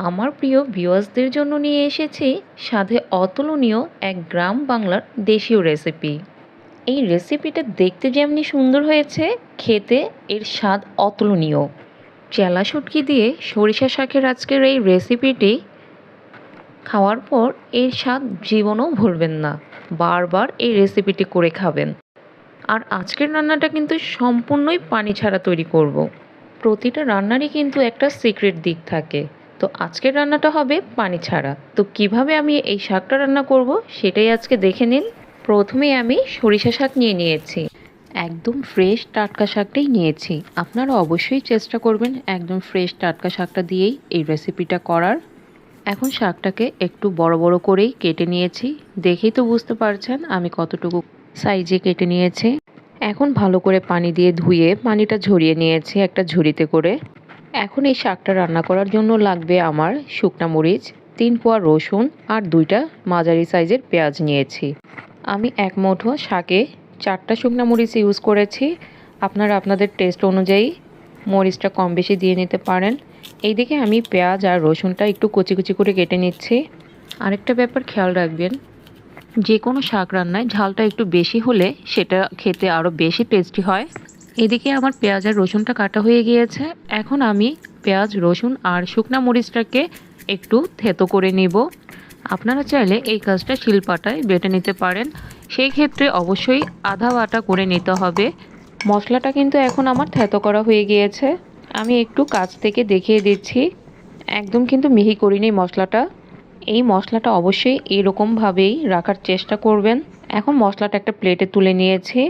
আমার প্রিয় ভিউয়ার্সদের জন্য নিয়ে এসেছি স্বাদে অতুলনীয় এক গ্রাম বাংলার দেশীয় রেসিপি। এই রেসিপিটা দেখতে যেমনি সুন্দর হয়েছে, খেতে এর স্বাদ অতুলনীয়। চেলা শুটকি দিয়ে সরিষা শাকের আজকের এই রেসিপিটি খাওয়ার পর এর স্বাদ জীবনেও ভুলবেন না। বারবার এই রেসিপিটি করে খাবেন। আর আজকের রান্নাটা কিন্তু সম্পূর্ণই পানি ছাড়া তৈরি করব। প্রতিটা রান্নারই কিন্তু একটা সিক্রেট দিক থাকে। তো আজকের রান্নাটা হবে পানি ছাড়া। তো কিভাবে আমি এই শাকটা রান্না করব সেটাই আজকে দেখে নিন। প্রথমে আমি সরিষা শাক নিয়ে নিয়েছি। একদম ফ্রেশ টাটকা শাকটাই নিয়েছি। আপনারা অবশ্যই চেষ্টা করবেন একদম ফ্রেশ টাটকা শাকটা দিয়েই এই রেসিপিটা করার। এখন শাকটাকে একটু বড় বড় করেই কেটে নিয়েছি। দেখেই তো বুঝতে পারছেন আমি কতটুকু সাইজে কেটে নিয়েছি। এখন ভালো করে পানি দিয়ে ধুয়ে পানিটা ঝরিয়ে নিয়েছি একটা ঝুড়িতে করে। এখন এই শাকটা রান্না করার জন্য লাগবে আমার শুকনা মরিচ, 3 কোয়া রসুন আর 2টা মাঝারি সাইজের পেঁয়াজ নিয়েছি। আমি এক মুঠো শাকে 4টা শুকনা মরিচ ইউজ করেছি। আপনারা আপনাদের টেস্ট অনুযায়ী মরিচটা কম বেশি দিয়ে নিতে পারেন। এইদিকে আমি পেঁয়াজ আর রসুনটা একটু কুচি কুচি করে কেটে নিচ্ছি। আরেকটা ব্যাপার খেয়াল রাখবেন, যে কোনো শাক রান্নায় ঝালটা একটু বেশি হলে সেটা খেতে আরও বেশি টেস্টি হয়। এদিকে আমার পেঁয়াজ আর রসুনটা কাটা হয়ে গিয়েছে। এখন আমি পেঁয়াজ, রসুন আর শুকনা মরিচটাকে একটু থেতো করে নিব। আপনারা চাইলে এই কাজটা শিলপাটায় বেটে নিতে পারেন। সেই ক্ষেত্রে অবশ্যই আধা বাটা করে নিতে হবে। মশলাটা কিন্তু এখন আমার থেতো করা হয়ে গিয়েছে। আমি একটু কাছ থেকে দেখিয়ে দিচ্ছি। একদম কিন্তু মিহি করিনি মশলাটা। এই মশলাটা অবশ্যই এরকমভাবেই রাখার চেষ্টা করবেন। এখন মশলাটা একটা প্লেটে তুলে নিয়েছি।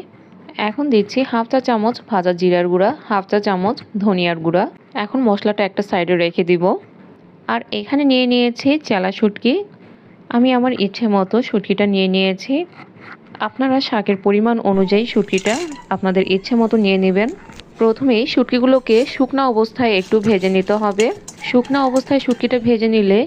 এখন দিচ্ছি হাফ চা চামচ ভাজা জিরার গুঁড়া, হাফ চা চামচ ধনিয়ার গুঁড়া। এখন মশলাটা একটা সাইডে রেখে দিব। আর এখানে নিয়ে নিয়েছি চেলা শুটকি। আমি আমার ইচ্ছে মতো শুটকিটা নিয়ে নিয়েছি। আপনারা শাকের পরিমাণ অনুযায়ী শুটকিটা আপনাদের ইচ্ছে মতো নিয়ে নেবেন। প্রথমেই শুটকিগুলোকে শুকনো অবস্থায় একটু ভেজে নিতে হবে। শুকনো অবস্থায় শুটকিটা ভেজে নিলে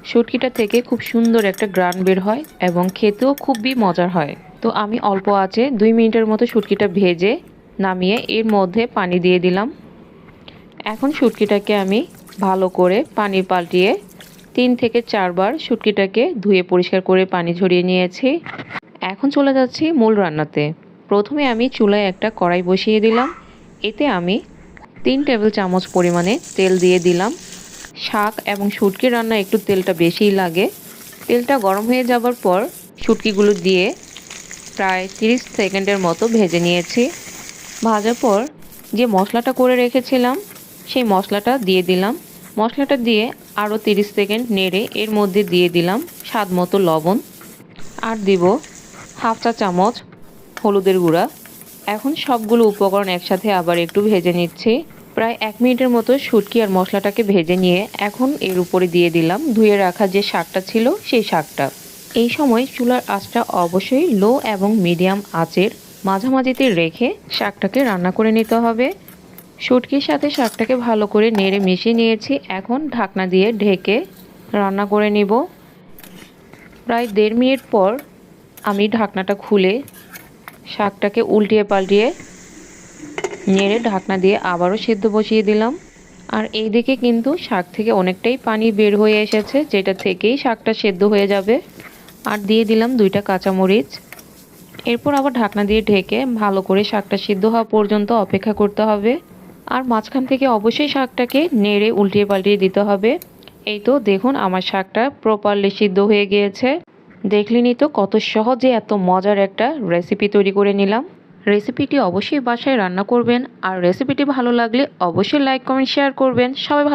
শুটকিটা থেকে খুব সুন্দর একটা গ্রান বের হয় এবং খেতেও খুবই মজার হয়। তো আমি অল্প আঁচে 2 মিনিটের মতো শুটকিটা ভেজে নামিয়ে এর মধ্যে পানি দিয়ে দিলাম। এখন শুটকিটাকে আমি ভালো করে পানি পাল্টিয়ে 3 থেকে 4 বার শুটকিটাকে ধুয়ে পরিষ্কার করে পানি ঝরিয়ে নিয়েছি। এখন চলে যাচ্ছি মূল রান্নাতে। প্রথমে আমি চুলায় একটা কড়াই বসিয়ে দিলাম। এতে আমি 3 টেবিল চামচ পরিমাণে তেল দিয়ে দিলাম। শাক এবং শুটকি রান্না একটু তেলটা বেশিই লাগে। তেলটা গরম হয়ে যাবার পর শুটকিগুলো দিয়ে প্রায় 30 সেকেন্ডের মতো ভেজে নিয়েছি। ভাজার পর যে মশলাটা করে রেখেছিলাম সেই মশলাটা দিয়ে দিলাম। মশলাটা দিয়ে আরও 30 সেকেন্ড নেড়ে এর মধ্যে দিয়ে দিলাম স্বাদ মতো লবণ আর দিব হাফ চা চামচ হলুদের গুঁড়া। এখন সবগুলো উপকরণ একসাথে আবার একটু ভেজে নিচ্ছি। প্রায় 1 মিনিটের মতো শুটকি আর মশলাটাকে ভেজে নিয়ে এখন এর উপরে দিয়ে দিলাম ধুয়ে রাখা যে শাকটা ছিল সেই শাকটা। এই সময় চুলার আঁচটা অবশ্যই লো এবং মিডিয়াম আঁচের মাঝামাঝিতে রেখে শাকটাকে রান্না করে নিতে হবে। শুটকির সাথে শাকটাকে ভালো করে নেড়ে মিশিয়ে নিয়েছি। এখন ঢাকনা দিয়ে ঢেকে রান্না করে নিব। প্রায় 1.5 মিনিট পর আমি ঢাকনাটা খুলে শাকটাকে উল্টিয়ে পাল্টিয়ে নেড়ে ঢাকনা দিয়ে আবারও সিদ্ধ বসিয়ে দিলাম। আর এই দিকে কিন্তু শাক থেকে অনেকটাই পানি বের হয়ে এসেছে, যেটা থেকেই শাকটা সেদ্ধ হয়ে যাবে। আর দিয়ে দিলাম 2টা কাঁচামরিচ। এরপর আবার ঢাকনা দিয়ে ঢেকে ভালো করে শাকটা সিদ্ধ হওয়া পর্যন্ত অপেক্ষা করতে হবে। আর মাঝখান থেকে অবশ্যই শাকটাকে নেড়ে উল্টিয়ে পাল্টিয়ে দিতে হবে। এই তো দেখুন আমার শাকটা প্রপারলি সিদ্ধ হয়ে গিয়েছে। দেখলেনই তো কত সহজে এত মজার একটা রেসিপি তৈরি করে নিলাম। রেসিপিটি অবশ্যই বাসায় রান্না করবেন। আর রেসিপিটি ভালো লাগলে অবশ্যই লাইক, কমেন্ট, শেয়ার করবেন। সবাই ভালো